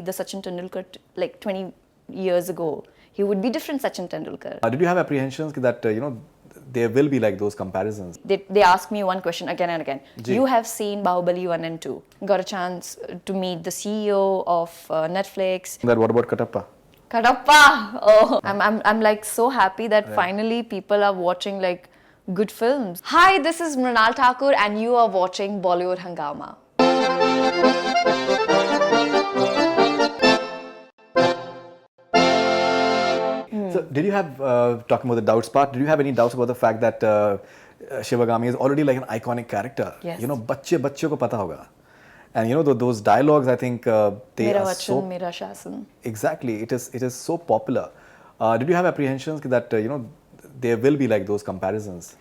The Sachin Tendulkar like 20 years ago, he would be different Sachin Tendulkar. Did you have apprehensions that there will be like those comparisons? They ask me one question again and again. Ji. You have seen Bahubali 1 and 2. Got a chance to meet the CEO of Netflix. That what about Katappa? Kadappa! Oh, I'm like so happy that finally people are watching like good films. Hi, this is Mrinal Thakur and you are watching Bollywood Hangama. So did you have, talking about the doubts part, did you have any doubts about the fact that Shivagami is already like an iconic character? Yes. You know, बच्चे को पता होगा. And you know, those dialogues, I think they Mera are Vachan, so... Mera Shasan. Exactly, it is so popular. Did you have apprehensions that, there will be like those comparisons?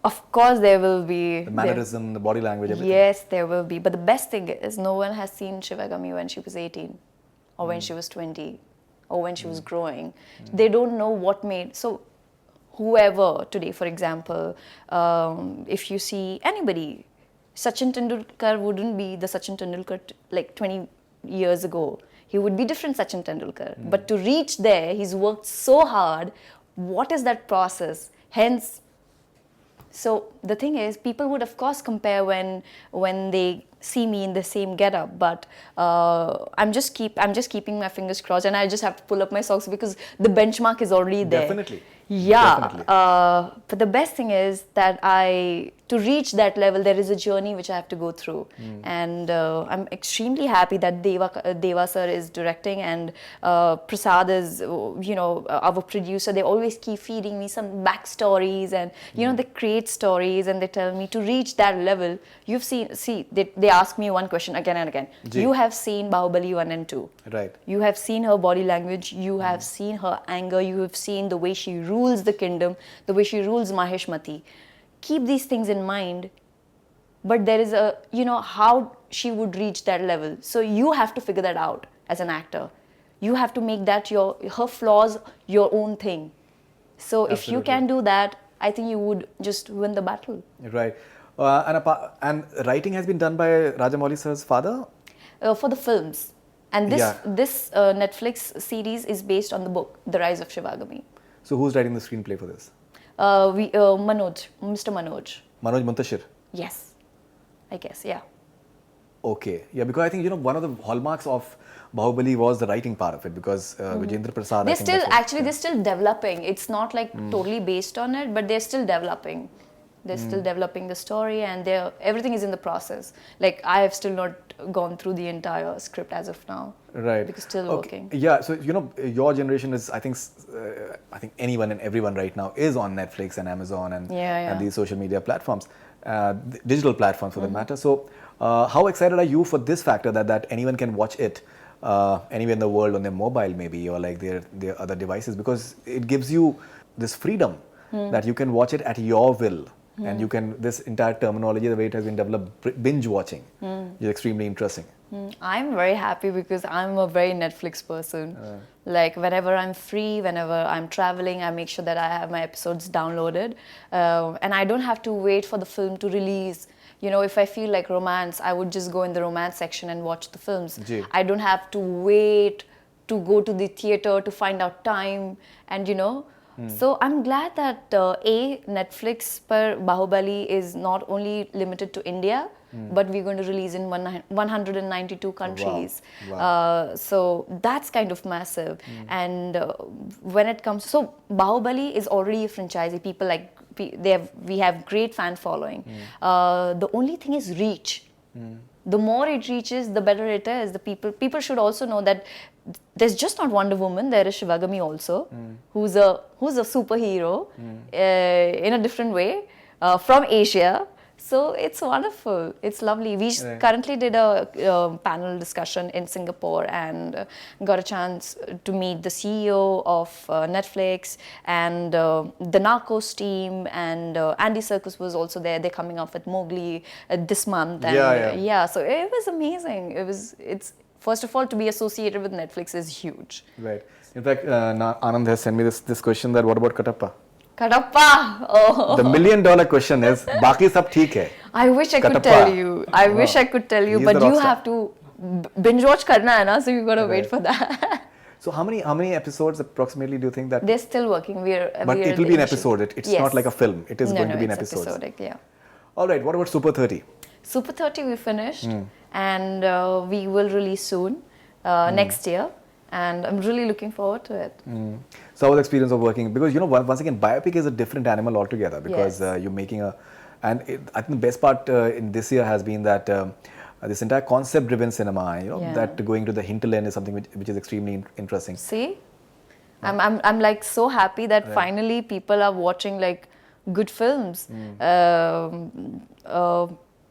Of course there will be. The mannerism, the body language, everything. Yes, there will be. But the best thing is no one has seen Shivagami when she was 18 or when she was 20 or when she was growing. They don't know what made... So whoever today, for example, if you see anybody, Sachin Tendulkar wouldn't be the Sachin Tendulkar like 20 years ago. He would be different Sachin Tendulkar. But to reach there, he's worked so hard. What is that process? Hence, so the thing is, people would of course compare when they see me in the same getup, but I'm just keeping my fingers crossed, and I just have to pull up my socks because the benchmark is already there. Definitely. Yeah. Definitely. But the best thing is that to reach that level, there is a journey which I have to go through, and I'm extremely happy that Deva sir is directing and Prasad is, our producer. They always keep feeding me some backstories, and they create stories and they tell me to reach that level. You've seen, they ask me one question again and again. Ji. You have seen Bahubali 1 and 2. Right. You have seen her body language, you have seen her anger, you have seen the way she rules the kingdom, the way she rules Maheshmati. Keep these things in mind, but there is how she would reach that level. So you have to figure that out as an actor. You have to make that her flaws your own thing. So if you can do that, I think you would just win the battle. Right. And writing has been done by Rajamouli sir's father? For the films. And this Netflix series is based on the book, The Rise of Shivagami. So who's writing the screenplay for this? Manoj, Mr. Manoj. Manoj Muntashir? Yes, I guess, yeah. Okay. Yeah, because I think, one of the hallmarks of Bahubali was the writing part of it, because Vijayendra Prasad... They're still developing. It's not like totally based on it, but they're still developing. They're still developing the story, and everything is in the process. Like, I have still not gone through the entire script as of now. Right. Because still working. Yeah, so, your generation is, I think anyone and everyone right now is on Netflix and Amazon and these social media platforms, digital platforms for that matter. So, how excited are you for this factor that anyone can watch it anywhere in the world on their mobile maybe, or like their other devices, because it gives you this freedom that you can watch it at your will. And you can, this entire terminology, the way it has been developed, binge watching, is extremely interesting. I'm very happy because I'm a very Netflix person. Like whenever I'm free, whenever I'm traveling, I make sure that I have my episodes downloaded. And I don't have to wait for the film to release. If I feel like romance, I would just go in the romance section and watch the films. Ji. I don't have to wait to go to the theater to find out time and So I'm glad that Netflix per Bahubali is not only limited to India, but we're going to release in 192 countries. Wow. So that's kind of massive. And when it comes, so Bahubali is already a franchise. People we have great fan following. The only thing is reach. The more it reaches, the better it is. The people should also know that there's just not Wonder Woman. There is Shivagami also, who's a superhero in a different way from Asia. So it's wonderful. It's lovely. We currently did a panel discussion in Singapore and got a chance to meet the CEO of Netflix and the Narcos team, and Andy Serkis was also there. They're coming up with Mowgli this month. And, so it was amazing. It's first of all, to be associated with Netflix is huge. Right. In fact, Anand has sent me this question that what about Katappa? Kadappa! Oh. The $1 million question is, Baki sab theek hai. I wish I could tell you. I wish I could tell you, He's but the you rockstar. have to binge watch karna hai na, so you gotta wait for that. So how many episodes approximately do you think that? They're still working. But it will be an episode. It's yes. not like a film. It is going to be an it's episode. episodic, yeah. All right. What about Super 30? Super 30 we finished, and we will release soon next year, and I'm really looking forward to it. So how was the experience of working? Because once again, biopic is a different animal altogether, because you're making I think the best part in this year has been that this entire concept-driven cinema, that going to the hinterland is something which is extremely interesting. See, I'm like so happy that finally people are watching like good films.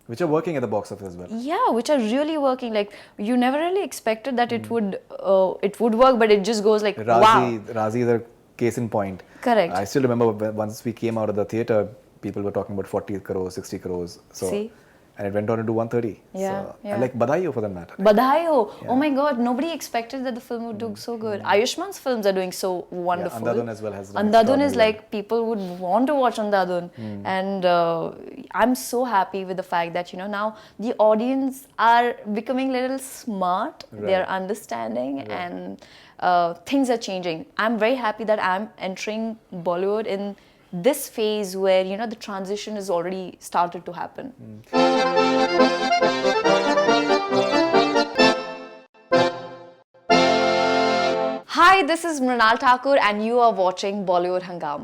Which are working at the box office as well. Yeah, which are really working. Like you never really expected that it would work, but it just goes like wow. Razi is a case in point. Correct. I still remember once we came out of the theatre, people were talking about 40 crores, 60 crores. So, see? And it went on to do 130. Yeah, so, And like Badai Ho for that matter. Right? Badai Ho. Yeah. Oh my God, nobody expected that the film would do so good. Ayushman's films are doing so wonderful. Yeah, Andhadhun as well has done. Andhadhun is like, people would want to watch Andhadhun. And I'm so happy with the fact that, now the audience are becoming a little smart. Right. They're understanding and things are changing. I'm very happy that I'm entering Bollywood in this phase where the transition has already started to happen. Hi, this is Mrinal Thakur and you are watching Bollywood Hungama.